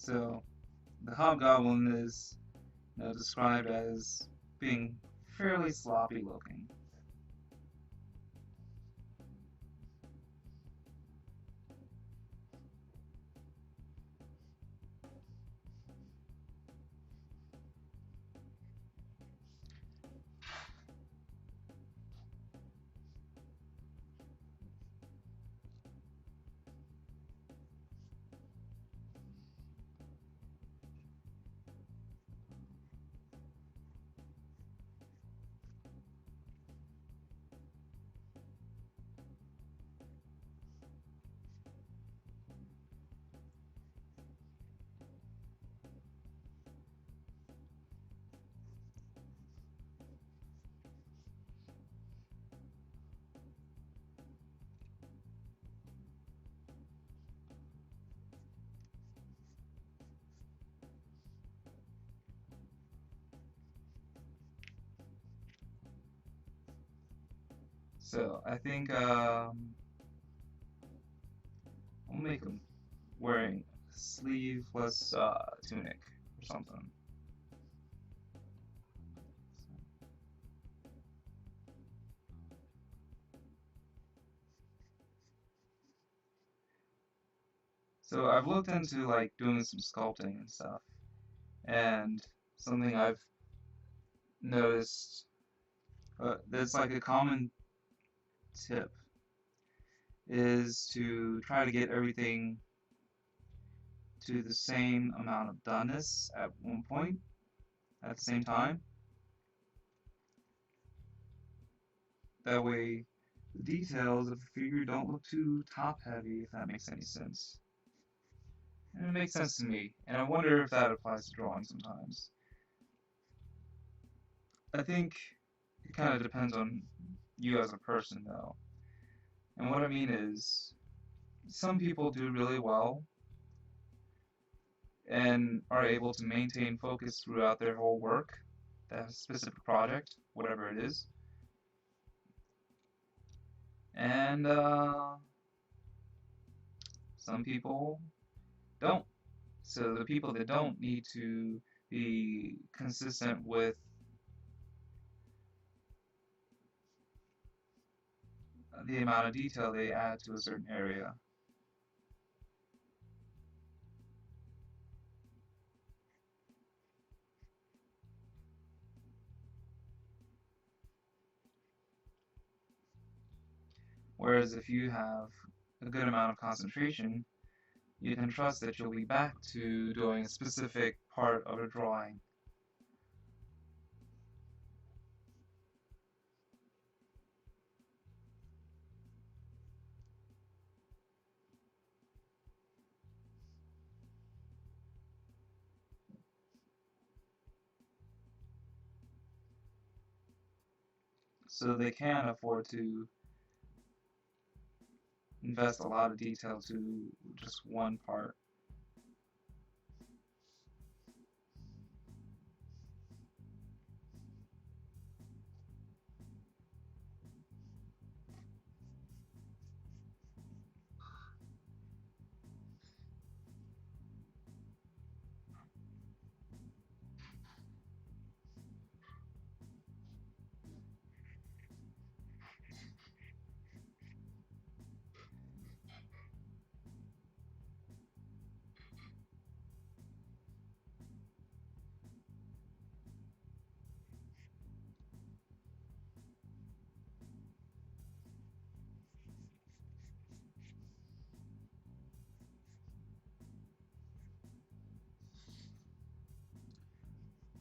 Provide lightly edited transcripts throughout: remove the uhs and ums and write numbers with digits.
So the hobgoblin is described as being fairly sloppy looking. So I think I'll make him wearing a sleeveless tunic or something. So I've looked into like doing some sculpting and stuff, and something I've noticed that's like a common tip is to try to get everything to the same amount of doneness at one point at the same time. That way, the details of the figure don't look too top heavy, if that makes any sense. And it makes sense to me, and I wonder if that applies to drawing sometimes. I think it kind of depends on you as a person, though. And what I mean is, some people do really well and are able to maintain focus throughout their whole work, that specific project, whatever it is. And some people don't. So the people that don't need to be consistent with the amount of detail they add to a certain area. Whereas if you have a good amount of concentration, you can trust that you'll be back to doing a specific part of a drawing. So they can afford to invest a lot of detail to just one part.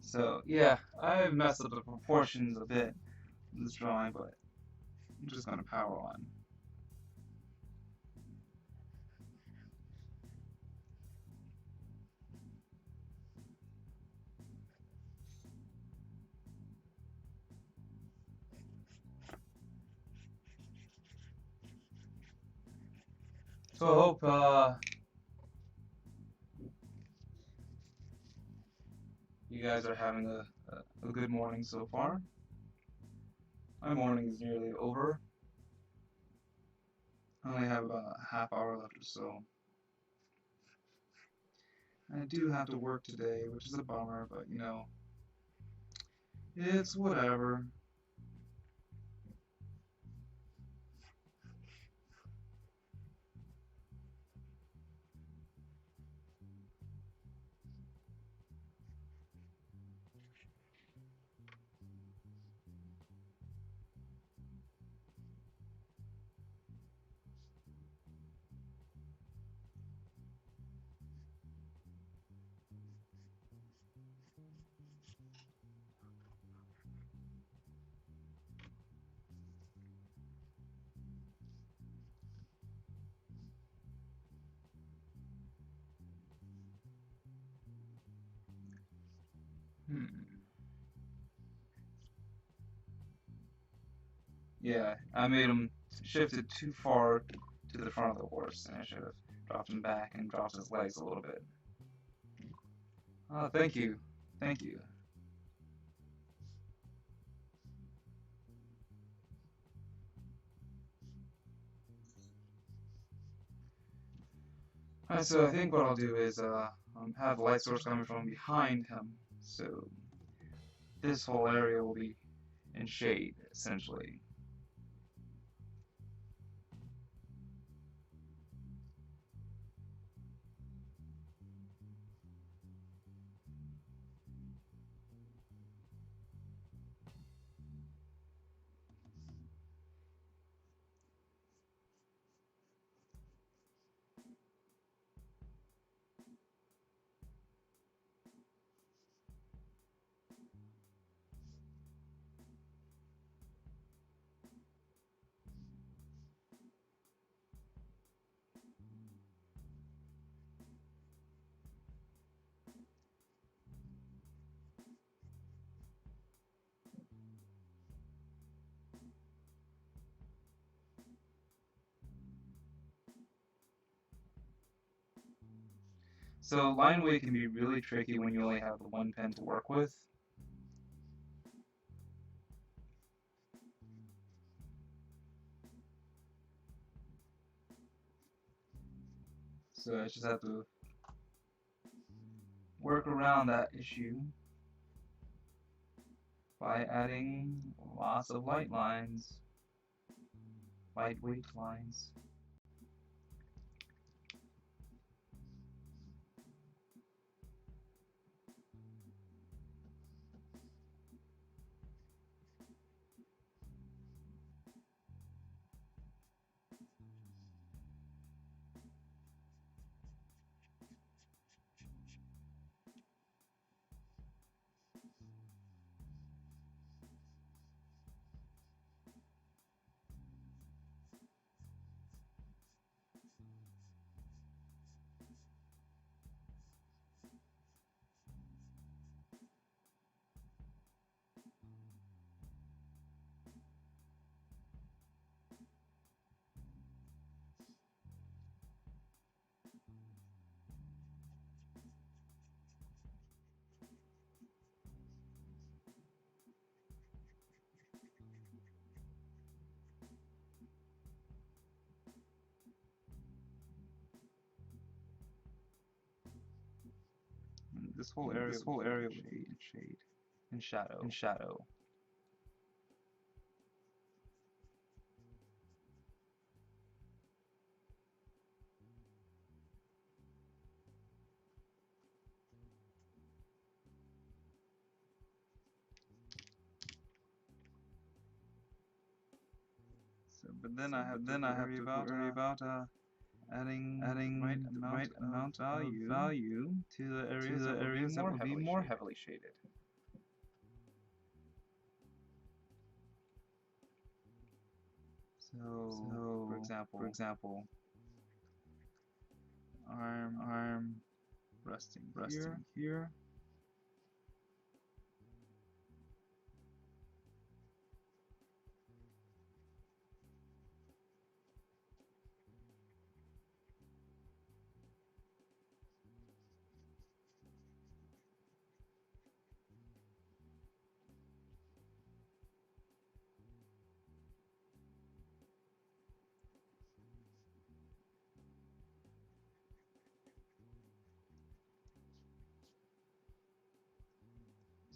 So yeah, I messed up the proportions a bit in this drawing, but I'm just gonna power on. So I hope you guys are having a good morning so far. My morning is nearly over. I only have about a half hour left or so. I do have to work today, which is a bummer, but you know, it's whatever. Yeah, I made him shifted too far to the front of the horse, and I should have dropped him back and dropped his legs a little bit. Oh, thank you. Thank you. Alright, so I think what I'll do is have the light source coming from behind him, so this whole area will be in shade, essentially. So line weight can be really tricky when you only have the one pen to work with. So I just have to work around that issue by adding lots of light lines, lightweight lines. This whole area would be in shade, in shadow. So, but then I have to worry about adding the right amount of value to the areas that will be more heavily shaded. So, for example, arm resting here.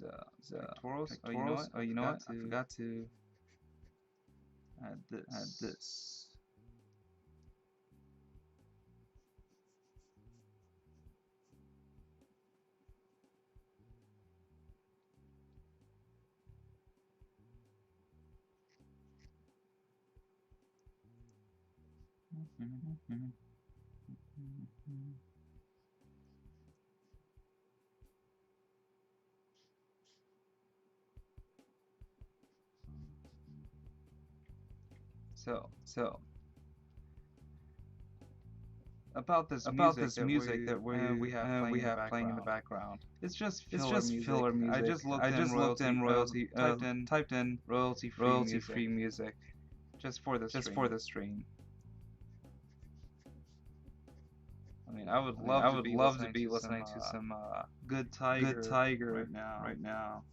pectorals. Oh, you know Pectorals. what? Oh, you know what? I I forgot to add add this. this. So About this music that we have playing in the background. background. It's just It's filler just music. filler music. I just looked I in just looked in typed in royalty-free music just for the just stream. for the stream. I mean, I would I mean, love I to would be love to listening be to listening to some good good Tiger Tiger right now, right now,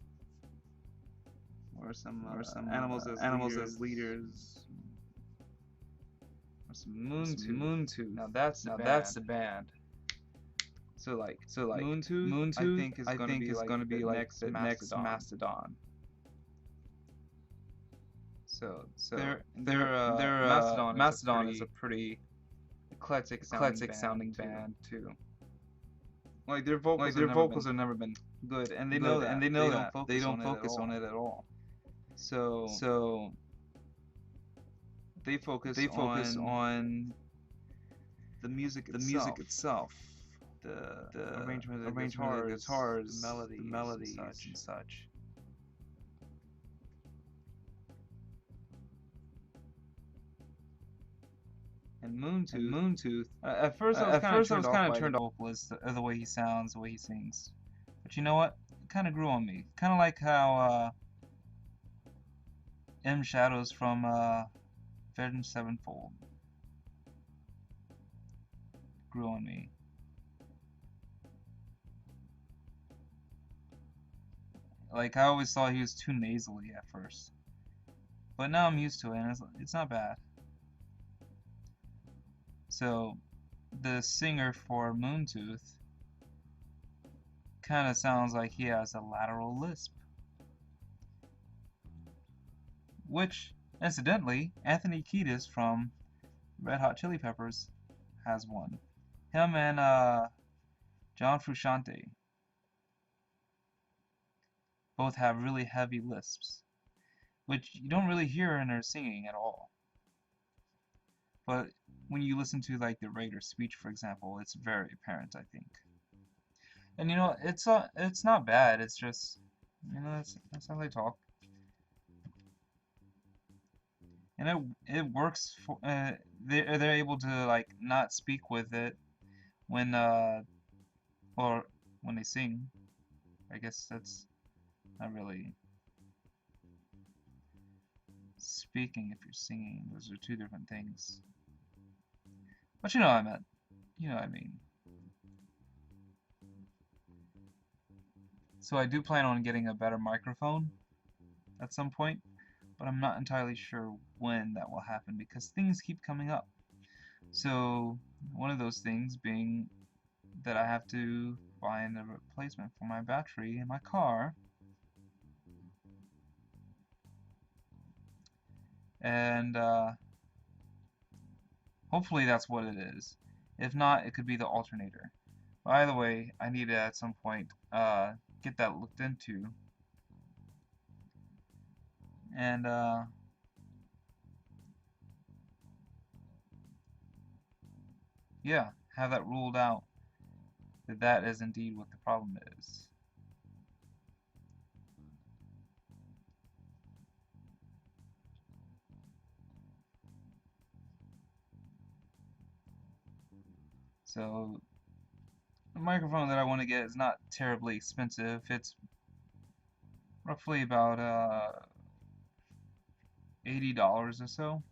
or some or some animals as animals leaders, as leaders, or some or some Moontooth. Moontooth. Now that's the Now band. that's the band. So like Moontooth, I think is going to be like the next the next Mastodon. Mastodon. So Their Mastodon is a pretty eclectic sounding band too. too. Like their vocals Have never been good, and they good, know that. and they know don't that. focus They don't on focus on it it at all. So they focus on the music itself, the arrangement of the guitars, the melodies, and such. And Moontooth. At first I was kind of turned off vocalist, the way he sounds, the way he sings. But you know what? It kind of grew on me. Kind of like how M Shadows from Feb3rd Sevenfold grew on me. Like, I always thought he was too nasally at first. But now I'm used to it, and it's not bad. So, the singer for Moontooth kind of sounds like he has a lateral lisp. Which, incidentally, Anthony Kiedis from Red Hot Chili Peppers has one. Him and John Frusciante both have really heavy lisps, which you don't really hear in their singing at all. But when you listen to like the rate or speech, for example, it's very apparent, I think. And you know, it's not bad. It's just, you know, that's how they talk. And it works for they're able to like not speak with it when or when they sing. I guess that's not really speaking if you're singing. Those are two different things. But you know what I meant. You know what I mean. So I do plan on getting a better microphone at some point, but I'm not entirely sure when that will happen because things keep coming up. So one of those things being that I have to find a replacement for my battery in my car. And hopefully that's what it is. If not, it could be the alternator. By the way, I need to at some point get that looked into. And yeah, have that ruled out that that is indeed what the problem is. So the microphone that I want to get is not terribly expensive. It's roughly about $80 or so.